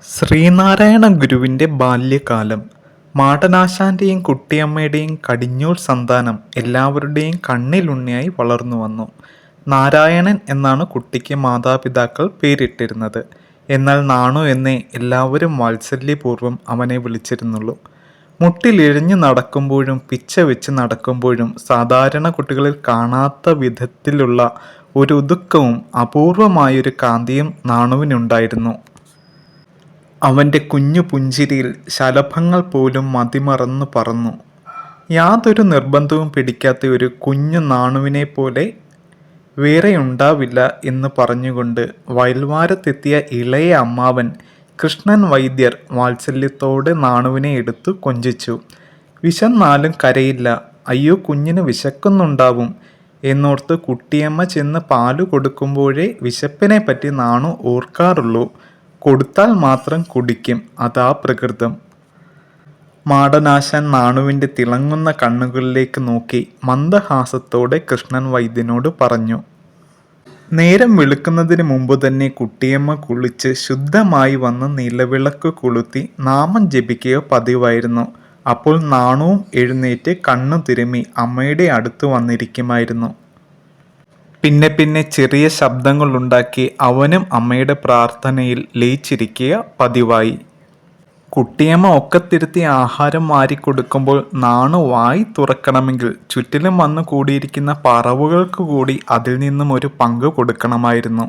ശ്രീനാരായണ ഗുരുവിന്റെ ബാല്യകാലം. മാടനാശാന്റെയും കുട്ടിയമ്മയുടെയും കടിഞ്ഞൂൽ സന്താനം എല്ലാവരുടെയും കണ്ണിലുണ്ണിയായി വളർന്നുവന്നു. നാരായണൻ എന്നാണ് കുട്ടിക്ക് മാതാപിതാക്കൾ പേരിട്ടിരുന്നത്. എന്നാൽ നാണു എന്നേ എല്ലാവരും വാത്സല്യപൂർവ്വം അവനെ വിളിച്ചിരുന്നുള്ളൂ. മുട്ടിലിഴഞ്ഞു നടക്കുമ്പോഴും പിച്ച വെച്ച് നടക്കുമ്പോഴും സാധാരണ കുട്ടികളിൽ കാണാത്ത വിധത്തിലുള്ള ഒരു ഒതുക്കവും അപൂർവമായൊരു കാന്തിയും നാണുവിനുണ്ടായിരുന്നു. അവന്റെ കുഞ്ഞു പുഞ്ചിരിയിൽ ശലഭങ്ങൾ പോലും മതിമറന്നു പറന്നു. യാതൊരു നിർബന്ധവും പിടിക്കാത്ത ഒരു കുഞ്ഞു നാണുവിനെപ്പോലെ വേറെയുണ്ടാവില്ല എന്ന് പറഞ്ഞുകൊണ്ട് വയൽവാരത്തെത്തിയ ഇളയ അമ്മാവൻ കൃഷ്ണൻ വൈദ്യർ വാത്സല്യത്തോടെ നാണുവിനെ എടുത്തു കൊഞ്ചിച്ചു. വിശന്നാലും കരയില്ല, അയ്യോ കുഞ്ഞിന് വിശക്കുന്നുണ്ടാവും എന്നോർത്ത് കുട്ടിയമ്മ ചെന്ന് പാലു കൊടുക്കുമ്പോഴേ വിശപ്പിനെപ്പറ്റി നാണു ഓർക്കാറുള്ളൂ. കൊടുത്താൽ മാത്രം കുടിക്കും, അതാ പ്രകൃതം. മാടനാശാൻ നാണുവിന്റെ തിളങ്ങുന്ന കണ്ണുകളിലേക്ക് നോക്കി മന്ദഹാസത്തോടെ കൃഷ്ണൻ വൈദ്യനോട് പറഞ്ഞു. നേരം വെളുക്കുന്നതിന് മുമ്പ് തന്നെ കുട്ടിയമ്മ കുളിച്ച് ശുദ്ധമായി വന്ന് നിലവിളക്ക് കൊളുത്തി നാമം ജപിക്കുക പതിവായിരുന്നു. അപ്പോൾ നാണുവും എഴുന്നേറ്റ് കണ്ണു തിരുമ്മി അമ്മയുടെ അടുത്ത് വന്നിരിക്കുമായിരുന്നു. പിന്നെ പിന്നെ ചെറിയ ശബ്ദങ്ങളുണ്ടാക്കി അവനും അമ്മയുടെ പ്രാർത്ഥനയിൽ ലയിച്ചിരിക്കുക പതിവായി. കുട്ടിയമ്മ ഒക്കത്തിരുത്തി ആഹാരം വാരിക്കൊടുക്കുമ്പോൾ നാണു വായി തുറക്കണമെങ്കിൽ ചുറ്റിലും വന്നു കൂടിയിരിക്കുന്ന പറവുകൾക്ക് കൂടി അതിൽ നിന്നും ഒരു പങ്ക് കൊടുക്കണമായിരുന്നു.